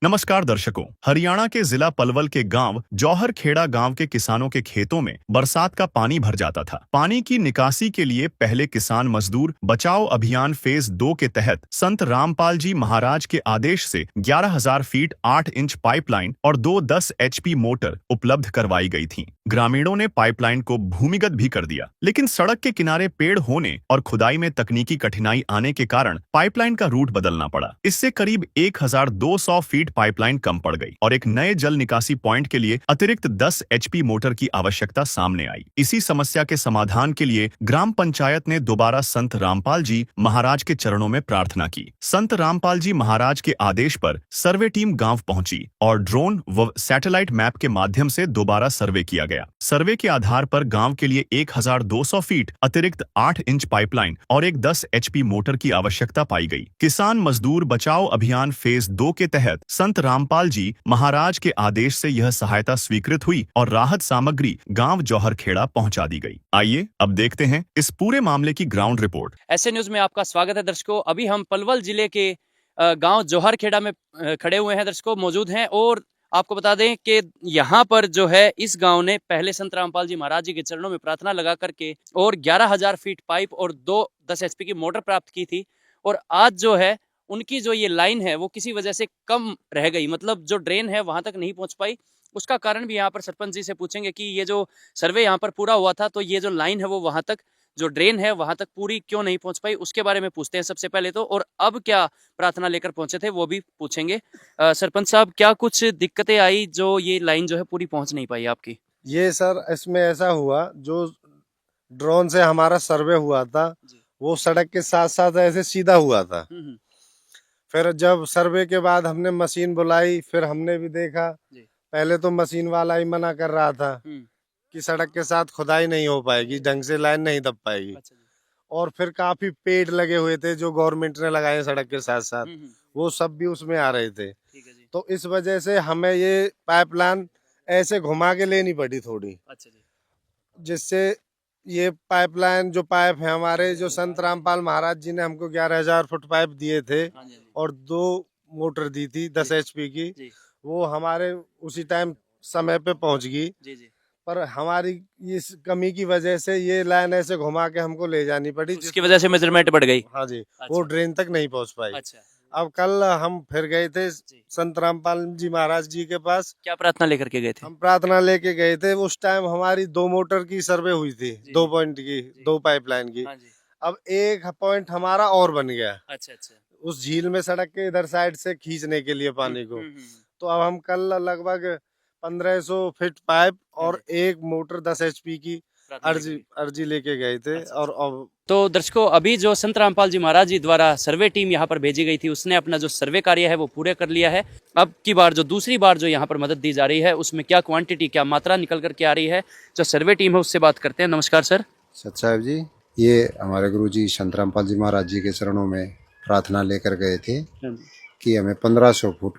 नमस्कार दर्शकों, हरियाणा के जिला पलवल के गांव जौहर खेड़ा गांव के किसानों के खेतों में बरसात का पानी भर जाता था। पानी की निकासी के लिए पहले किसान मजदूर बचाओ अभियान फेज 2 के तहत संत रामपाल जी महाराज के आदेश से 11,000 फीट 8 इंच पाइपलाइन और 2 10 HP मोटर उपलब्ध करवाई गई थी। ग्रामीणों ने पाइपलाइन को भूमिगत भी कर दिया, लेकिन सड़क के किनारे पेड़ होने और खुदाई में तकनीकी कठिनाई आने के कारण पाइपलाइन का रूट बदलना पड़ा। इससे करीब 1,200 फीट पाइपलाइन कम पड़ गई और एक नए जल निकासी पॉइंट के लिए अतिरिक्त 10 HP मोटर की आवश्यकता सामने आई। इसी समस्या के समाधान के लिए ग्राम पंचायत ने दोबारा संत रामपाल जी महाराज के चरणों में प्रार्थना की। संत रामपाल जी महाराज के आदेश पर सर्वे टीम गांव पहुंची और ड्रोन व सैटेलाइट मैप के माध्यम से दोबारा सर्वे किया गया। सर्वे के आधार पर गांव के लिए 1,200 फीट अतिरिक्त 8 इंच पाइपलाइन और एक 10 HP मोटर की आवश्यकता पाई गई। किसान मजदूर बचाओ अभियान फेज 2 के तहत संत रामपाल जी महाराज के आदेश से यह सहायता स्वीकृत हुई और राहत सामग्री गांव जौहर खेड़ा पहुंचा दी गई। आइए अब देखते हैं इस पूरे मामले की ग्राउंड रिपोर्ट। ऐसे न्यूज में आपका स्वागत है दर्शकों। अभी हम पलवल जिले के गांव जौहर खेड़ा में खड़े हुए हैं दर्शकों, मौजूद हैं। और आपको बता दें कि यहाँ पर जो है इस गांव ने पहले संत रामपाल जी महाराज जी के चरणों में प्रार्थना लगा करके और 11,000 फीट पाइप और 2 10 HP की मोटर प्राप्त की थी। और आज जो है उनकी जो ये लाइन है वो किसी वजह से कम रह गई, मतलब जो ड्रेन है वहां तक नहीं पहुंच पाई। उसका कारण भी यहाँ पर सरपंच जी से पूछेंगे कि ये जो सर्वे यहाँ पर पूरा हुआ था तो ये जो लाइन है वो वहां तक, जो ड्रेन है वहां तक पूरी क्यों नहीं पहुंच पाई, उसके बारे में पूछते हैं सबसे पहले तो। और अब क्या प्रार्थना लेकर पहुंचे थे वो भी पूछेंगे। सरपंच साहब, क्या कुछ दिक्कतें आई जो ये लाइन जो है पूरी पहुंच नहीं पाई आपकी? ये सर इसमें ऐसा हुआ, जो ड्रोन से हमारा सर्वे हुआ था वो सड़क के साथ साथ ऐसे सीधा हुआ था। फिर जब सर्वे के बाद हमने मशीन बुलाई, फिर हमने भी देखा। पहले तो मशीन वाला ही मना कर रहा था कि सड़क के साथ खुदाई नहीं हो पाएगी, ढंग से लाइन नहीं दब पाएगी। और फिर काफी पेड़ लगे हुए थे जो गवर्नमेंट ने लगाए सड़क के साथ साथ, वो सब भी उसमें आ रहे थे। तो इस वजह से हमें ये पाइपलाइन ऐसे घुमा के लेनी पड़ी थोड़ी, जिससे ये पाइपलाइन जो पाइप है हमारे, जो संत रामपाल महाराज जी ने हमको 11,000 फुट पाइप दिए थे और 2 मोटर दी थी 10 HP की, वो हमारे उसी टाइम समय पे पहुंच गई। पर हमारी इस कमी की वजह से ये लाइन ऐसे घुमा के हमको ले जानी पड़ी, जिसकी वजह से मेजरमेंट बढ़ गई। हाँ जी, वो ड्रेन तक नहीं पहुंच पाई। अब कल हम फिर गए थे संत रामपाल जी महाराज जी के पास। क्या प्रार्थना लेकर के गए थे? हम प्रार्थना लेके गए थे। उस टाइम हमारी 2 मोटर की सर्वे हुई थी, 2 पॉइंट की, 2 पाइपलाइन की। अब एक पॉइंट हमारा और बन गया। अच्छा। उस झील में सड़क के इधर साइड से खींचने के लिए पानी को। तो अब हम कल लगभग 1500 फीट पाइप और एक मोटर 10 HP की अर्जी लेके गए थे। और अब तो दर्शकों, अभी जो संत रामपाल जी महाराज जी द्वारा सर्वे टीम यहाँ पर भेजी गई थी, उसने अपना जो सर्वे कार्य है वो पूरे कर लिया है। अब की बार जो दूसरी बार जो यहाँ पर मदद दी जा रही है उसमें क्या क्वांटिटी, क्या मात्रा निकल करके आ रही है, जो सर्वे टीम है उससे बात करते हैं। नमस्कार सर। सत साहब जी, ये हमारे गुरुजी संत रामपाल जी महाराज जी के चरणों में प्रार्थना लेकर गए थे कि हमें 1500 फुट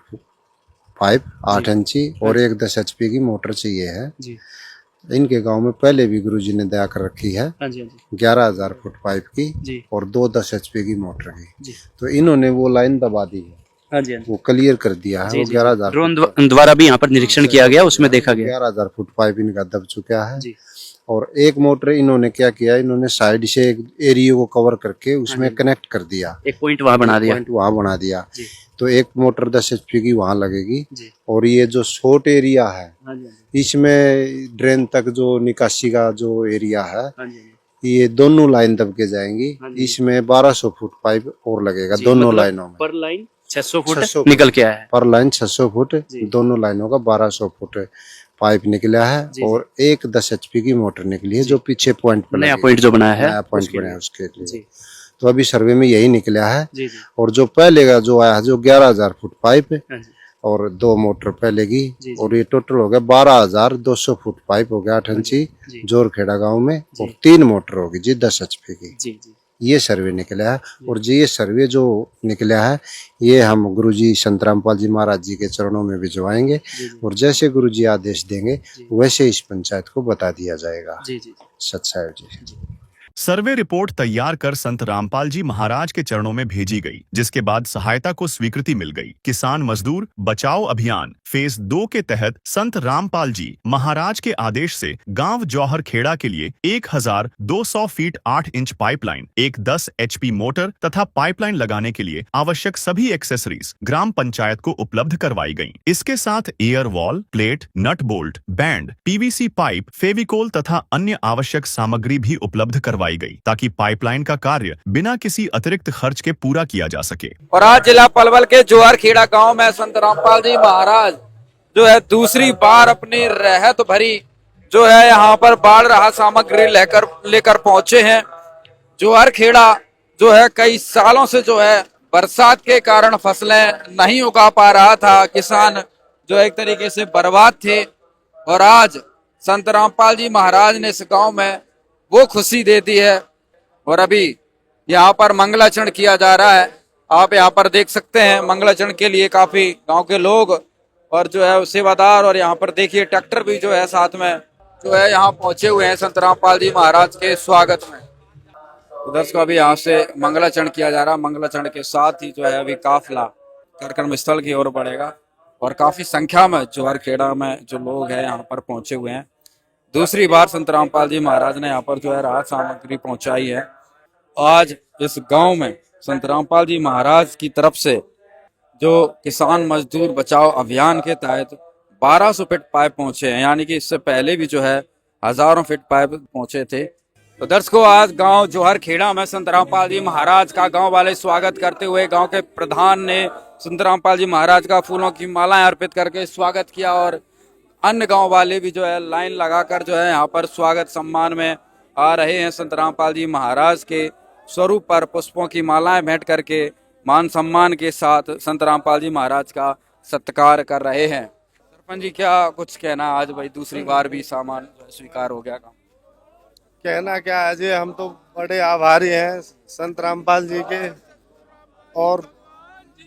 पाइप 8 इंची और एक 10 HP की मोटर चाहिए है। इनके गांव में पहले भी गुरुजी ने दया कर रखी है 11,000 फुट पाइप की और 2 10 HP की मोटर की। तो इन्होंने वो लाइन दबा दी है, वो क्लियर कर दिया है। वो 11,000 ड्रोन द्वारा भी यहाँ पर निरीक्षण किया गया, उसमें देखा गया 11,000 फुट पाइप इनका दब चुका है। और एक मोटर इन्होंने क्या किया, इन्होंने साइड से एक एरिया को कवर करके उसमें कनेक्ट कर दिया, एक पॉइंट वहां बना दिया। तो एक मोटर 10 HP की वहां लगेगी। और ये जो शॉर्ट एरिया है इसमें ड्रेन तक जो निकासी का जो एरिया है, ये दोनों लाइन दब के जाएंगी। इसमें 1200 फुट पाइप और लगेगा दोनों लाइनों में। पर लाइन 600 फुट निकल के आया है। पर लाइन 600 फुट, दोनों लाइनों का 1200 फुट पाइप निकला है। और एक 10 HP की मोटर निकली है जो पीछे पॉइंट पर नया पॉइंट जो बनाया है, नया पॉइंट बनाया उसके लिए। तो अभी सर्वे में यही निकला है। और जो पहले का जो आया है, जो 11,000 फुट पाइप और 2 मोटर पहले की, और ये टोटल हो गया 12,200 फुट पाइप हो गया 8 इंची जौहर खेड़ा गाँव में। और 3 मोटर होगी जी 10 HP की। ये सर्वे निकला है। और जी ये सर्वे जो निकला है ये हम गुरुजी संत रामपाल जी महाराज जी के चरणों में भिजवाएंगे। और जैसे गुरुजी आदेश देंगे वैसे इस पंचायत को बता दिया जाएगा। सत साहिब जी। सर्वे रिपोर्ट तैयार कर संत रामपाल जी महाराज के चरणों में भेजी गई, जिसके बाद सहायता को स्वीकृति मिल गई। किसान मजदूर बचाओ अभियान फेज 2 के तहत संत रामपाल जी महाराज के आदेश से गांव जौहर खेड़ा के लिए 1200 फीट 8 इंच पाइपलाइन, एक 10 HP मोटर तथा पाइपलाइन लगाने के लिए आवश्यक सभी एक्सेसरीज ग्राम पंचायत को उपलब्ध करवाई गयी। इसके साथ air valve, plate, nut bolt, band, PVC pipe, Fevicol तथा अन्य आवश्यक सामग्री भी उपलब्ध करवाई गई, ताकि पाइपलाइन का कार्य बिना किसी अतिरिक्त खर्च के पूरा किया जा सके। और आज जिला पलवल के जौहर खेड़ा गांव में संत रामपाल जी महाराज जो है दूसरी बार अपनी रहत भरी जो है यहाँ पर बाढ़ राहत सामग्री लेकर पहुंचे हैं। जौहर खेड़ा जो है कई सालों से जो है बरसात के कारण फसलें नहीं उगा पा रहा था, किसान जो एक तरीके से बर्बाद थे, और आज संत रामपाल जी महाराज ने इस गांव में वो खुशी दे दी है। और अभी यहाँ पर मंगलाचरण किया जा रहा है, आप यहाँ पर देख सकते हैं। मंगलाचरण के लिए काफी गांव के लोग और जो है सेवादार, और यहाँ पर देखिए ट्रैक्टर भी जो है साथ में जो है यहाँ पहुंचे हुए हैं संत रामपाल जी महाराज के स्वागत में। उधर को अभी यहाँ से मंगलाचरण किया जा रहा है। मंगलाचरण के साथ ही जो है अभी काफिला कार्यक्रम स्थल की ओर बढ़ेगा, और काफी संख्या में जौहर खेड़ा में जो लोग हैं यहाँ पर पहुंचे हुए हैं। दूसरी बार संत रामपाल जी महाराज ने यहाँ पर जो है राहत सामग्री पहुंचाई है। आज इस गांव में संत रामपाल जी महाराज की तरफ से जो किसान मजदूर बचाओ अभियान के तहत 1200 फीट पाइप पहुंचे हैं, यानी कि इससे पहले भी जो है हजारों फीट पाइप पहुंचे थे। तो दर्शकों, आज गांव जौहर खेड़ा में संत रामपाल जी महाराज का गांव वाले स्वागत करते हुए गांव के प्रधान ने संत रामपाल जी महाराज का फूलों की मालाएं अर्पित करके स्वागत किया, और अन्य गांव वाले भी जो है लाइन लगाकर जो है यहाँ पर स्वागत सम्मान में आ रहे हैं। संत रामपाल जी महाराज के स्वरूप पर पुष्पों की मालाएं भेंट करके मान सम्मान के साथ संत रामपाल जी महाराज का सत्कार कर रहे हैं। सरपंच जी, क्या कुछ कहना? आज भाई दूसरी बार भी सामान स्वीकार हो गया। कहना क्या है जी, हम तो बड़े आभारी हैं संत रामपाल जी के, और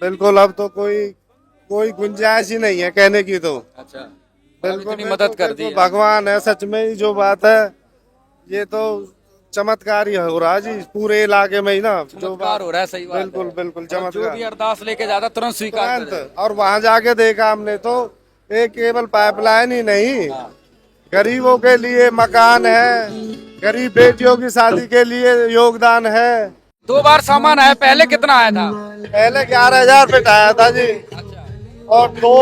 बिल्कुल अब तो कोई गुंजाइश ही नहीं है कहने की। तो अच्छा, बिल्कुल मदद कर दी। भगवान है सच में ही, जो बात है ये तो चमत्कार ही हो रहा है जी पूरे इलाके में ही ना, जो बात हो रहा है। सही बात, बिल्कुल बिल्कुल चमत्कार। जो भी अरदास लेके जाता तुरंत स्वीकार। और वहाँ जाके देखा हमने तो एक केवल पाइपलाइन ही नहीं, गरीबों के लिए मकान है, गरीब बेटियों की शादी के लिए योगदान है। 2 बार सामान आया, पहले कितना आया था? पहले 11,000 फीट आया था जी। अच्छा। और 2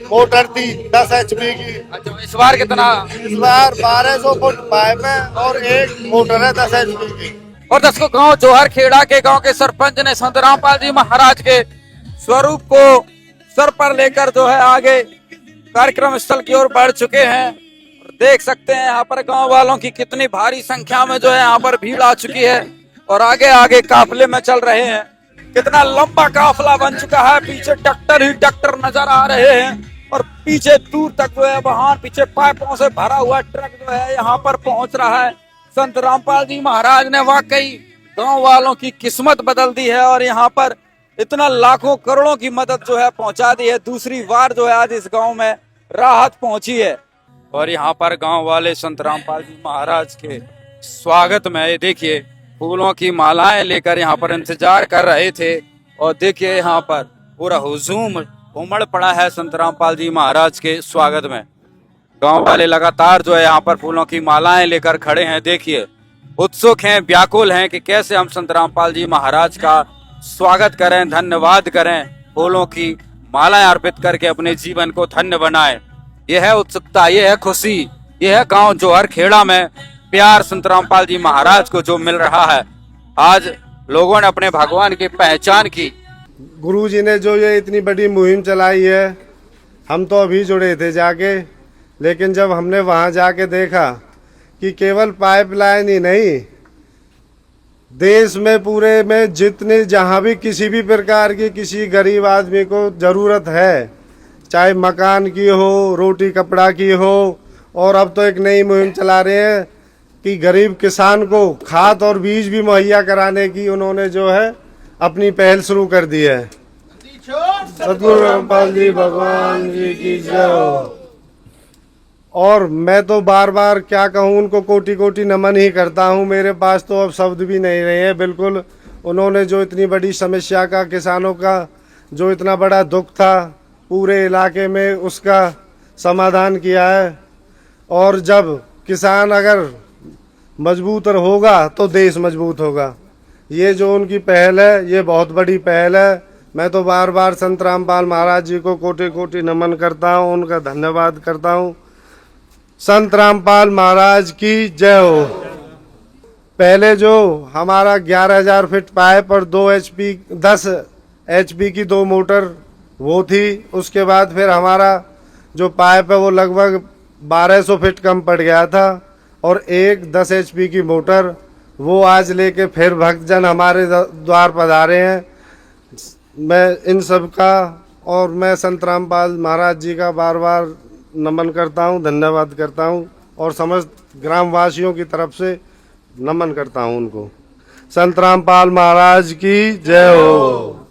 मोटर थी 10 HP की। अच्छा, इस बार कितना? इस बार 1200 फुट पाइप है और एक मोटर है 10 HP की। और दर्शकों, गांव जौहर खेड़ा के गांव के सरपंच ने संत रामपाल जी महाराज के स्वरूप को सर पर लेकर जो है आगे कार्यक्रम स्थल की ओर बढ़ चुके हैं। और देख सकते हैं यहाँ पर गांव वालों की कितनी भारी संख्या में जो है यहाँ पर भीड़ आ चुकी है, और आगे आगे काफिले में चल रहे हैं। कितना लंबा काफिला बन चुका है, पीछे ट्रैक्टर ही ट्रैक्टर नजर आ रहे हैं, और पीछे दूर तक जो है वाहन, पीछे पाइपों से भरा हुआ ट्रक जो है यहाँ पर पहुंच रहा है। संत रामपाल जी महाराज ने वाकई गांव वालों की किस्मत बदल दी है, और यहाँ पर इतना लाखों करोड़ों की मदद जो है पहुंचा दी है। दूसरी बार जो है आज इस गांव में राहत पहुंची है, और यहाँ पर गांव वाले संत रामपाल जी महाराज के स्वागत में ये देखिए फूलों की मालाएं लेकर यहाँ पर इंतजार कर रहे थे। और देखिए यहाँ पर पूरा हुजूम उमड़ पड़ा है संत रामपाल जी महाराज के स्वागत में। गांव वाले लगातार जो है यहाँ पर फूलों की मालाएं लेकर खड़े हैं। देखिए उत्सुक हैं, व्याकुल हैं कि कैसे हम संत रामपाल जी महाराज का स्वागत करें, धन्यवाद करें, फूलों की मालाएं अर्पित करके अपने जीवन को धन्य बनाएं। यह है उत्सुकता, यह है खुशी, यह है गांव जौहर खेड़ा में प्यार संत रामपाल जी महाराज को जो मिल रहा है। आज लोगों ने अपने भगवान की पहचान की। गुरुजी ने जो ये इतनी बड़ी मुहिम चलाई है, हम तो अभी जुड़े थे जाके, लेकिन जब हमने वहाँ जाके देखा कि केवल पाइपलाइन ही नहीं, देश में पूरे में जितने जहाँ भी किसी भी प्रकार की किसी गरीब आदमी को ज़रूरत है, चाहे मकान की हो, रोटी कपड़ा की हो, और अब तो एक नई मुहिम चला रहे हैं कि गरीब किसान को खाद और बीज भी मुहैया कराने की उन्होंने जो है अपनी पहल शुरू कर दी है। सतगुरु रामपाल जी भगवान जी की जय हो। और मैं तो बार बार क्या कहूँ, उनको कोटि कोटि नमन ही करता हूँ। मेरे पास तो अब शब्द भी नहीं रहे हैं बिल्कुल। उन्होंने जो इतनी बड़ी समस्या का, किसानों का जो इतना बड़ा दुख था पूरे इलाके में, उसका समाधान किया है। और जब किसान अगर मजबूत होगा तो देश मजबूत होगा। ये जो उनकी पहल है, ये बहुत बड़ी पहल है। मैं तो बार बार संत रामपाल महाराज जी को कोटि कोटि नमन करता हूँ, उनका धन्यवाद करता हूँ। संत रामपाल महाराज की जय हो। पहले जो हमारा 11,000 फीट पाइप और 10 HP की 2 मोटर वो थी, उसके बाद फिर हमारा जो पाइप है वो लगभग 1200 फीट कम पड़ गया था, और एक 10 HP की मोटर वो आज लेके फिर भक्तजन हमारे द्वार पधारे हैं। मैं इन सब का और मैं संत रामपाल महाराज जी का बार बार नमन करता हूँ, धन्यवाद करता हूँ, और समस्त ग्रामवासियों की तरफ से नमन करता हूँ उनको। संत रामपाल महाराज की जय हो।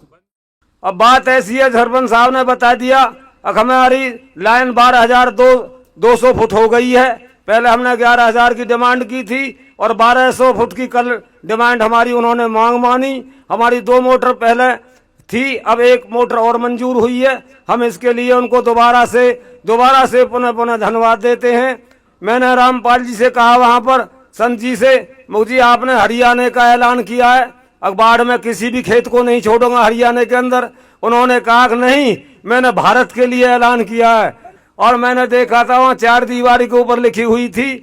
अब बात ऐसी है, सरपंच साहब ने बता दिया, अब हमारी लाइन 12,200 फुट हो गई है। पहले हमने 11,000 की डिमांड की थी और 1,200 फुट की कल डिमांड हमारी उन्होंने मांग मानी। हमारी 2 मोटर पहले थी, अब 1 मोटर और मंजूर हुई है। हम इसके लिए उनको दोबारा से पुनः धन्यवाद देते हैं। मैंने रामपाल जी से कहा वहां पर, संत जी से, मुझे आपने हरियाणा का ऐलान किया है, अखबार में किसी भी खेत को नहीं छोड़ूंगा हरियाणा के अंदर। उन्होंने कहा कि नहीं, मैंने भारत के लिए ऐलान किया है। और मैंने देखा था वहाँ 4 दीवारी के ऊपर लिखी हुई थी,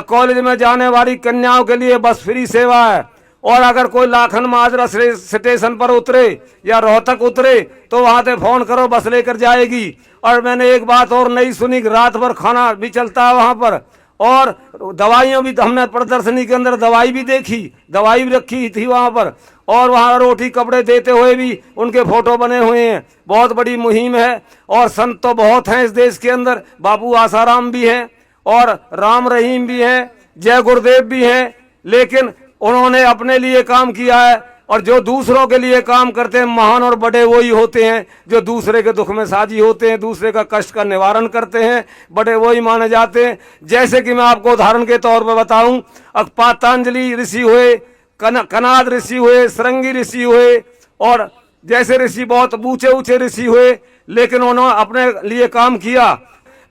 कॉलेज में जाने वाली कन्याओं के लिए बस फ्री सेवा है, और अगर कोई लाखन माजरा स्टेशन पर उतरे या रोहतक उतरे तो वहां से फोन करो, बस लेकर जाएगी। और मैंने एक बात और नहीं सुनी, रात भर खाना भी चलता है वहां पर, और दवाइयां भी, हमने प्रदर्शनी के अंदर दवाई भी देखी, दवाई भी रखी थी वहां पर, और वहां रोटी कपड़े देते हुए भी उनके फोटो बने हुए हैं। बहुत बड़ी मुहिम है, और संत तो बहुत हैं इस देश के अंदर। बाबू आसाराम भी हैं और राम रहीम भी हैं, जय गुरुदेव भी हैं, लेकिन उन्होंने अपने लिए काम किया है। और जो दूसरों के लिए काम करते हैं, महान और बड़े वही होते हैं जो दूसरे के दुख में साझी होते हैं, दूसरे का कष्ट का निवारण करते हैं, बड़े वही माने जाते हैं। जैसे कि मैं आपको उदाहरण के तौर पर बताऊं, पातंजलि ऋषि हुए, कनाद ऋषि हुए, श्रृंगी ऋषि हुए, और जैसे ऋषि बहुत ऊंचे ऊंचे ऋषि हुए, लेकिन उन्होंने अपने लिए काम किया।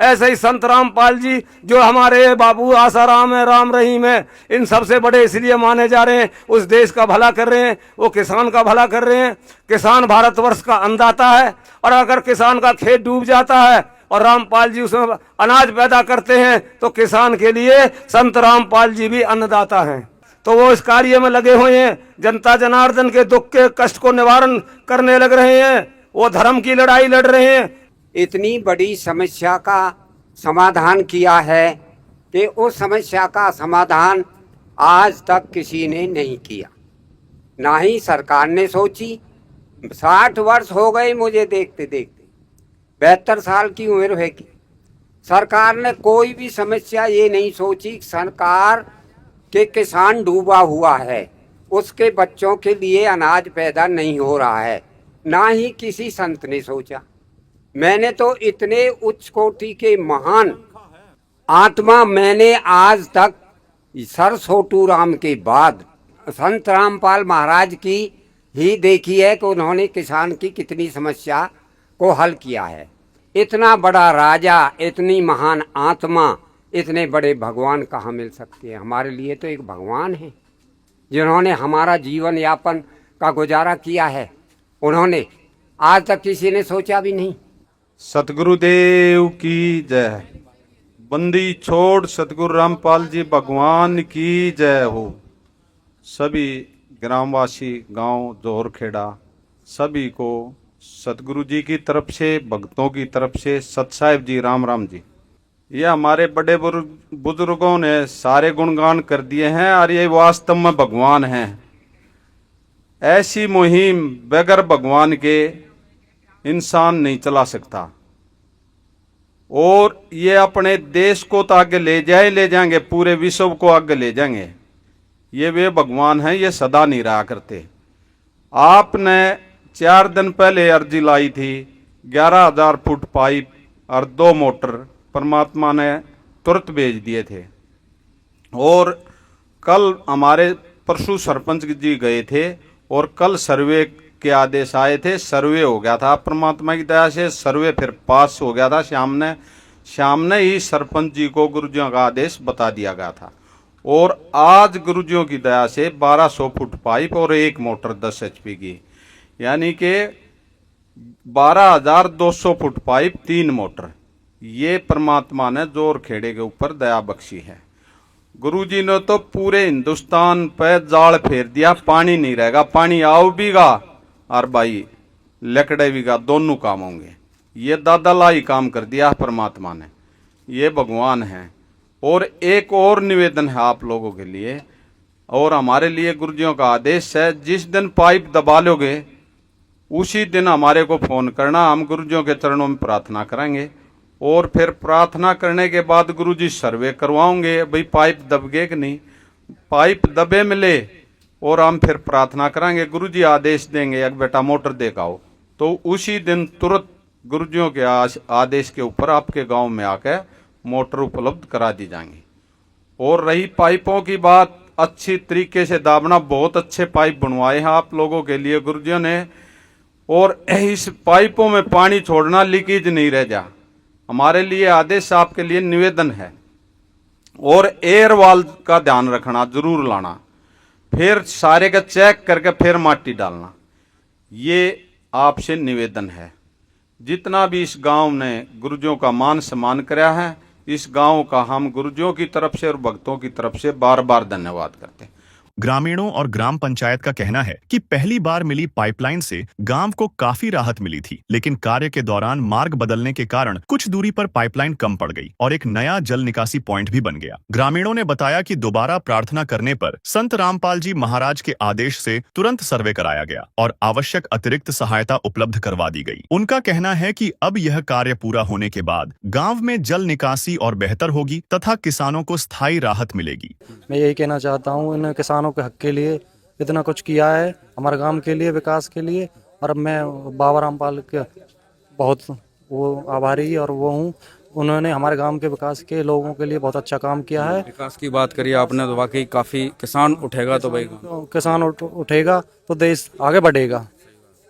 ऐसे ही संत रामपाल जी जो हमारे बाबू आसाराम है, राम रहीम है, इन सबसे बड़े इसलिए माने जा रहे हैं, उस देश का भला कर रहे हैं, वो किसान का भला कर रहे हैं। किसान भारतवर्ष का अन्नदाता है, और अगर किसान का खेत डूब जाता है और रामपाल जी उसमें अनाज पैदा करते हैं तो किसान के लिए संत रामपाल जी भी अन्नदाता हैं। तो वो इस कार्य में लगे हुए हैं, जनता जनार्दन के दुख के कष्ट को निवारण करने लग रहे हैं, वो धर्म की लड़ाई लड़ रहे हैं। इतनी बड़ी समस्या का समाधान किया है कि उस समस्या का समाधान आज तक किसी ने नहीं किया, ना ही सरकार ने सोची। 60 वर्ष हो गए मुझे देखते देखते, 72 साल की उम्र है कि सरकार ने कोई भी समस्या ये नहीं सोची। सरकार के किसान डूबा हुआ है, उसके बच्चों के लिए अनाज पैदा नहीं हो रहा है, ना ही किसी संत ने सोचा। मैंने तो इतने उच्च कोटि के महान आत्मा मैंने आज तक सर छोटू राम के बाद संत रामपाल महाराज की ही देखी है कि उन्होंने किसान की कितनी समस्या को हल किया है। इतना बड़ा राजा, इतनी महान आत्मा, इतने बड़े भगवान कहाँ मिल सकते हैं। हमारे लिए तो एक भगवान है जिन्होंने हमारा जीवन यापन का गुजारा किया है, उन्होंने आज तक किसी ने सोचा भी नहीं। सतगुरुदेव की जय। बंदी छोड़ सतगुरु रामपाल जी भगवान की जय हो। सभी ग्रामवासी, गांव जोहरखेड़ा, सभी को सतगुरु जी की तरफ से, भक्तों की तरफ से सत साहिब जी, राम राम जी। ये हमारे बड़े बुजुर्गों ने सारे गुणगान कर दिए हैं, और ये वास्तव में भगवान हैं। ऐसी मुहिम बगैर भगवान के इंसान नहीं चला सकता, और ये अपने देश को तो आगे ले जाएंगे, पूरे विश्व को आगे ले जाएंगे। ये वे भगवान हैं, ये सदा नहीं रहा करते। आपने 4 दिन पहले अर्जी लाई थी, 11,000 फुट पाइप और 2 मोटर परमात्मा ने तुरंत भेज दिए थे। और कल हमारे परसों सरपंच जी गए थे और कल सर्वे के आदेश आए थे, सर्वे हो गया था परमात्मा की दया से, सर्वे फिर पास हो गया था। शाम ने ही सरपंच जी को गुरुजियों का आदेश बता दिया गया था। और आज गुरुजियों की दया से 1200 फुट पाइप और एक मोटर 10 HP की, यानी कि 12,200 फुट पाइप 3 मोटर, ये परमात्मा ने जोर खेड़े के ऊपर दया बख्शी है। गुरुजी ने तो पूरे हिंदुस्तान पे जाल फेर दिया, पानी नहीं रहेगा, पानी आओ बीगा और भाई लकड़े बीगा, दोनों काम होंगे। ये दादालाई काम कर दिया परमात्मा ने, ये भगवान है। और एक और निवेदन है आप लोगों के लिए और हमारे लिए, गुरुजियों का आदेश है, जिस दिन पाइप दबा लोगे उसी दिन हमारे को फोन करना, हम गुरुजियों के चरणों में प्रार्थना करेंगे। और फिर प्रार्थना करने के बाद गुरुजी सर्वे करवाओगे, भाई पाइप दब गए कि नहीं, पाइप दबे मिले और हम फिर प्रार्थना करेंगे, गुरुजी आदेश देंगे एक बेटा मोटर देकर आओ, तो उसी दिन तुरंत गुरुजियों के आदेश के ऊपर आपके गांव में आकर मोटर उपलब्ध करा दी जाएंगी। और रही पाइपों की बात, अच्छी तरीके से दाबना, बहुत अच्छे पाइप बनवाए हैं आप लोगों के लिए गुरुजियों ने। और इस पाइपों में पानी छोड़ना, लीकेज नहीं रह जा, हमारे लिए आदेश, आपके लिए निवेदन है। और एयर वाल्व का ध्यान रखना, जरूर लाना, फिर सारे का चेक करके फिर माटी डालना, ये आपसे निवेदन है। जितना भी इस गांव ने गुरुजियों का मान सम्मान कराया है, इस गांव का हम गुरुजियों की तरफ से और भक्तों की तरफ से बार बार धन्यवाद करते हैं। ग्रामीणों और ग्राम पंचायत का कहना है कि पहली बार मिली पाइपलाइन से गांव को काफी राहत मिली थी, लेकिन कार्य के दौरान मार्ग बदलने के कारण कुछ दूरी पर पाइपलाइन कम पड़ गई और एक नया जल निकासी पॉइंट भी बन गया। ग्रामीणों ने बताया कि दोबारा प्रार्थना करने पर संत रामपाल जी महाराज के आदेश से तुरंत सर्वे कराया गया और आवश्यक अतिरिक्त सहायता उपलब्ध करवा दी गई। उनका कहना है कि अब यह कार्य पूरा होने के बाद गाँव में जल निकासी और बेहतर होगी तथा किसानों को स्थायी राहत मिलेगी। मैं यही कहना चाहता हूँ, इन किसानों के हक के लिए इतना कुछ किया है, हमारे गांव के लिए, विकास के लिए, और मैं बाबा रामपाल के बहुत वो आभारी और वो हूँ। उन्होंने हमारे गांव के विकास के लोगों के लिए बहुत अच्छा काम किया है। विकास की बात करिए आपने तो वाकई काफी, किसान उठेगा तो भाई किसान उठेगा तो देश आगे बढ़ेगा।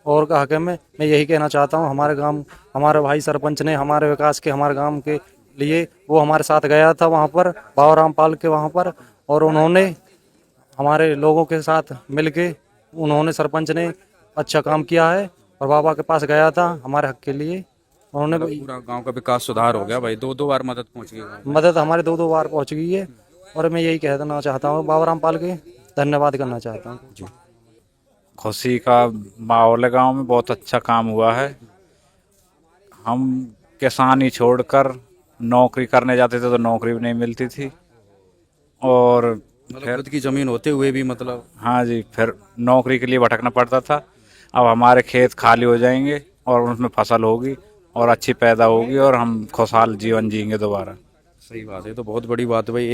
और का हक में मैं यही कहना चाहता हूँ, हमारे गांव, हमारे भाई सरपंच ने हमारे विकास के, हमारे गांव के लिए वो हमारे साथ गया था वहाँ पर, बाबा रामपाल के वहाँ पर, और उन्होंने हमारे लोगों के साथ मिलके, उन्होंने, सरपंच ने अच्छा काम किया है और बाबा के पास गया था हमारे हक के लिए। उन्होंने पूरा गांव का विकास सुधार हो गया भाई, 2 बार मदद पहुंच गई, मदद हमारे 2 बार पहुंच गई है। और मैं यही कहना चाहता हूँ, बाबा रामपाल के धन्यवाद करना चाहता हूँ। खुशी का माहौल है गाँव में, बहुत अच्छा काम हुआ है। हम किसानी छोड़कर नौकरी करने जाते थे तो नौकरी भी नहीं मिलती थी, और खुद की जमीन होते हुए भी मतलब, हाँ जी, फिर नौकरी के लिए भटकना पड़ता था। अब हमारे खेत खाली हो जाएंगे और उसमें फसल होगी और अच्छी पैदा होगी और हम खुशहाल जीवन जिएंगे दोबारा। सही बात है, तो बहुत बड़ी बात है भाई।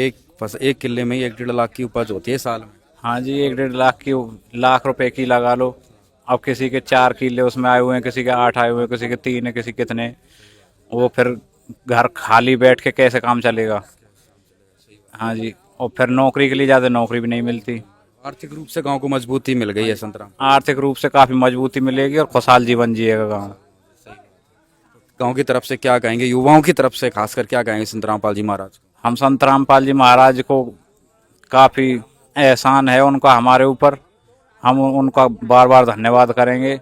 एक किले में ही 1-1.5 लाख की उपज होती है साल में। हाँ जी, 1-1.5 लाख रुपए की लगा लो। अब किसी के 4 किले उसमें आए हुए हैं, किसी के 8 आए हुए हैं, किसी के 3 है, किसी कितने, वो फिर घर खाली बैठ के कैसे काम चलेगा। हाँ जी, और फिर नौकरी के लिए जाते, नौकरी भी नहीं मिलती। आर्थिक रूप से गांव को मजबूती मिल गई है संतराम, आर्थिक रूप से काफी मजबूती मिलेगी और खुशहाल जीवन जिएगा गाँव। गांव की तरफ से क्या कहेंगे, युवाओं की तरफ से खासकर क्या कहेंगे संत रामपाल जी महाराज? हम संत रामपाल जी महाराज को काफी एहसान है उनका हमारे ऊपर, हम उनका बार बार धन्यवाद करेंगे।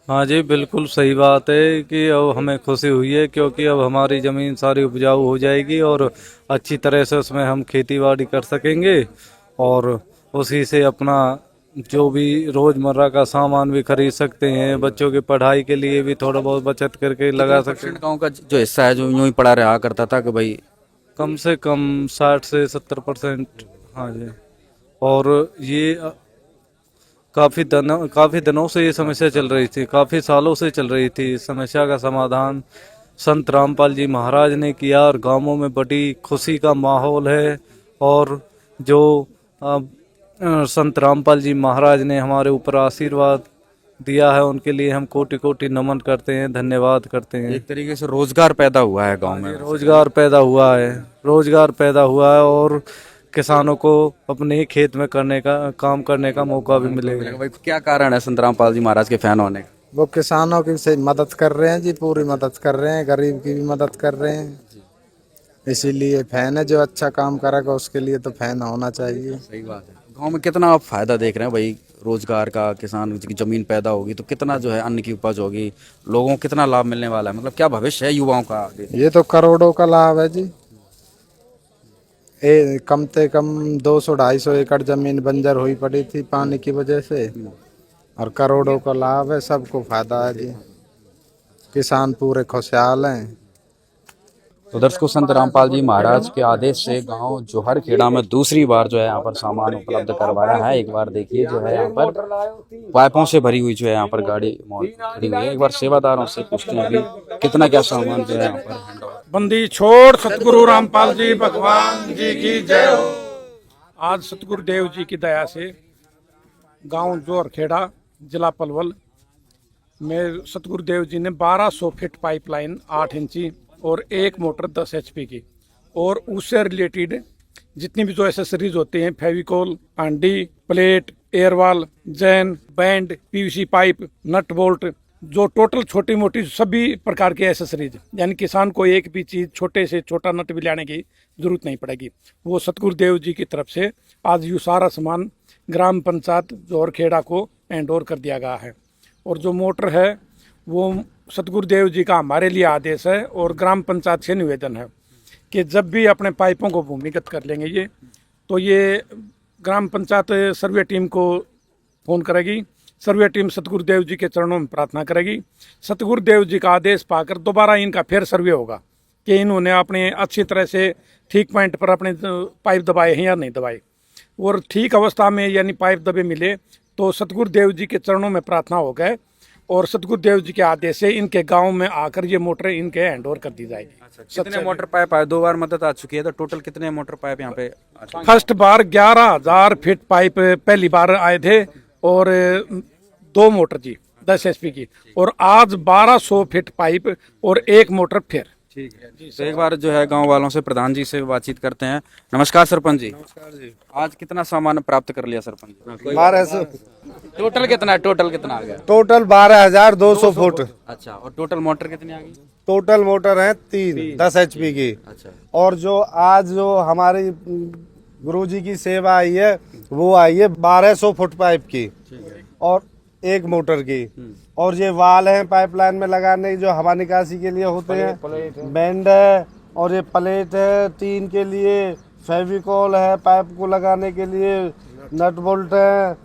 हाँ जी, बिल्कुल सही बात है कि अब हमें खुशी हुई है, क्योंकि अब हमारी ज़मीन सारी उपजाऊ हो जाएगी और अच्छी तरह से उसमें हम खेती बाड़ी कर सकेंगे और उसी से अपना जो भी रोज़मर्रा का सामान भी खरीद सकते हैं, बच्चों की पढ़ाई के लिए भी थोड़ा बहुत बचत करके लगा सकते हैं। गाँव का जो हिस्सा है जो यूँ ही पड़ा रहा करता था कि भाई कम से कम 60 से 70%। हाँ जी, और ये काफ़ी दिनों से ये समस्या चल रही थी, काफ़ी सालों से चल रही थी। इस समस्या का समाधान संत रामपाल जी महाराज ने किया और गांवों में बड़ी खुशी का माहौल है। और जो संत रामपाल जी महाराज ने हमारे ऊपर आशीर्वाद दिया है उनके लिए हम कोटि कोटि नमन करते हैं, धन्यवाद करते हैं। एक तरीके से रोजगार पैदा हुआ है गांव में। रोजगार पैदा हुआ है, रोजगार पैदा हुआ है और किसानों को अपने ही खेत में काम करने का मौका भी मिलेगा। भाई क्या कारण है संतराम पाल जी महाराज के फैन होने का? वो किसानों की से मदद कर रहे हैं जी, पूरी मदद कर रहे हैं, गरीब की भी मदद कर रहे हैं, इसीलिए फैन है। जो अच्छा काम करेगा उसके लिए तो फैन होना चाहिए। सही बात है। गांव में कितना आप फायदा देख रहे हैं भाई रोजगार का? किसान की जमीन पैदा होगी तो कितना जो है अन्न की उपज होगी, लोगों को कितना लाभ मिलने वाला है, मतलब क्या भविष्य है युवाओं का? ये तो करोड़ों का लाभ है जी। कम से कम 200-250 एकड़ जमीन बंजर हुई पड़ी थी पानी की वजह से, और करोड़ों का लाभ है, सबको फायदा है जी। किसान पूरे खुशहाल हैं। तो दर्शकों, संत रामपाल जी महाराज के आदेश से गांव जोहर खेड़ा में दूसरी बार जो है यहाँ पर सामान उपलब्ध करवाया है। एक बार देखिए जो है यहाँ पर पाइपों से भरी हुई जो है यहाँ पर गाड़ी खड़ी हुई है। एक बार सेवादारों से पूछते हैं अभी कितना क्या सामान जो है यहाँ पर। बंदी छोड़ सतगुरु रामपाल जी भगवान जी की जय हो। आज सतगुरु देव जी की दया से गांव जोहर खेड़ा जिला पलवल में सतगुरु देव जी ने 1200 फीट पाइपलाइन 8 इंची और एक मोटर 10 HP की, और उससे रिलेटेड जितनी भी जो एसेसरीज होते हैं, फेविकोल, आंडी, प्लेट, एयरवाल, जैन, bend, PVC pipe, nut bolt, जो टोटल छोटी मोटी सभी प्रकार की एसेसरीज, यानी किसान को एक भी चीज छोटे से छोटा नट भी लाने की जरूरत नहीं पड़ेगी। वो सतगुरु देव जी की तरफ से आज ये सारा सामान ग्राम पंचायत जोहर खेड़ा को हैंड ओवर कर दिया गया है। और जो मोटर है वो सतगुरु देव जी का हमारे लिए आदेश है और ग्राम पंचायत से निवेदन है कि जब भी अपने पाइपों को भूमिगत कर लेंगे ये, तो ये ग्राम पंचायत सर्वे टीम को फोन करेगी। सर्वे टीम सतगुरु देव जी के चरणों में प्रार्थना करेगी। सतगुरु देव जी का आदेश पाकर दोबारा इनका फिर सर्वे होगा कि इन्होंने अपने अच्छी तरह से ठीक पॉइंट पर अपने पाइप दबाए हैं या नहीं दबाए, और ठीक अवस्था में यानी पाइप दबे मिले तो सतगुरु देव जी के चरणों में प्रार्थना हो गए और सतगुरु देव जी के आदेश से इनके गांव में आकर ये मोटर इनके हैंड ओवर कर दी जाएगी। अच्छा, कितने मोटर पाइप आए? 2 बार मदद आ चुकी है, तो टोटल कितने मोटर पाइप यहाँ पे? फर्स्ट बार 11,000 फीट पाइप पहली बार आए थे और 2 मोटर जी 10 HP की, और आज 1200 फीट पाइप और 1 मोटर फिर। ठीक है जी। तो एक बार जो है गांव वालों से, प्रधान जी से बातचीत करते हैं। नमस्कार सरपंच जी। नमस्कार जी। आज कितना सामान प्राप्त कर लिया सरपंच? 1200। टोटल कितना है? टोटल कितना आ गया? Total 12,200 foot. अच्छा, और टोटल मोटर कितनी आ गई? टोटल मोटर है 3 10 HP की। अच्छा, और जो आज जो हमारी गुरुजी की सेवा आई है वो आई है 1200 फुट पाइप की और 1 मोटर की। और ये वाल हैं पाइपलाइन में लगाने जो हवा निकासी के लिए होते हैं, बैंड है, और ये प्लेट है 3 के लिए, फेविकोल है पाइप को लगाने के लिए, नट बोल्ट है।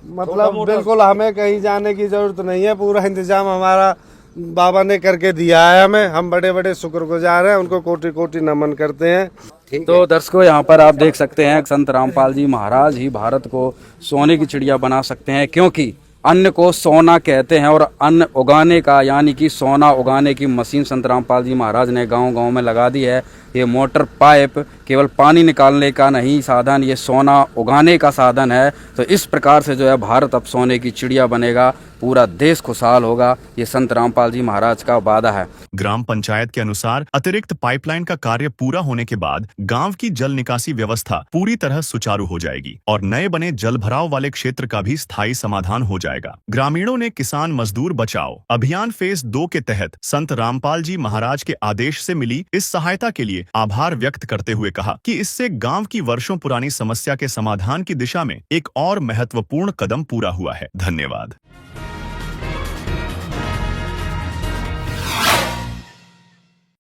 मतलब बिल्कुल हमें कहीं जाने की जरूरत नहीं है, पूरा इंतजाम हमारा बाबा ने करके दिया है हमें। हम बड़े बड़े शुक्रगुजार हैं, उनको कोटि कोटि नमन करते हैं। तो दर्शकों, यहाँ पर आप देख सकते हैं संत रामपाल जी महाराज ही भारत को सोने की चिड़िया बना सकते हैं, क्योंकि अन्न को सोना कहते हैं और अन्न उगाने का यानी कि सोना उगाने की मशीन संत रामपाल जी महाराज ने गांव-गांव में लगा दी है। ये मोटर पाइप केवल पानी निकालने का नहीं साधन, ये सोना उगाने का साधन है। तो इस प्रकार से जो है भारत अब सोने की चिड़िया बनेगा, पूरा देश खुशहाल होगा, ये संत रामपाल जी महाराज का वादा है। ग्राम पंचायत के अनुसार अतिरिक्त पाइपलाइन का कार्य पूरा होने के बाद गांव की जल निकासी व्यवस्था पूरी तरह सुचारू हो जाएगी और नए बने जल भराव वाले क्षेत्र का भी स्थायी समाधान हो जाएगा। ग्रामीणों ने किसान मजदूर बचाओ अभियान फेज 2 के तहत संत रामपाल जी महाराज के आदेश से मिली इस सहायता के लिए आभार व्यक्त करते हुए कहा कि इससे गांव की वर्षों पुरानी समस्या के समाधान की दिशा में एक और महत्वपूर्ण कदम पूरा हुआ है। धन्यवाद।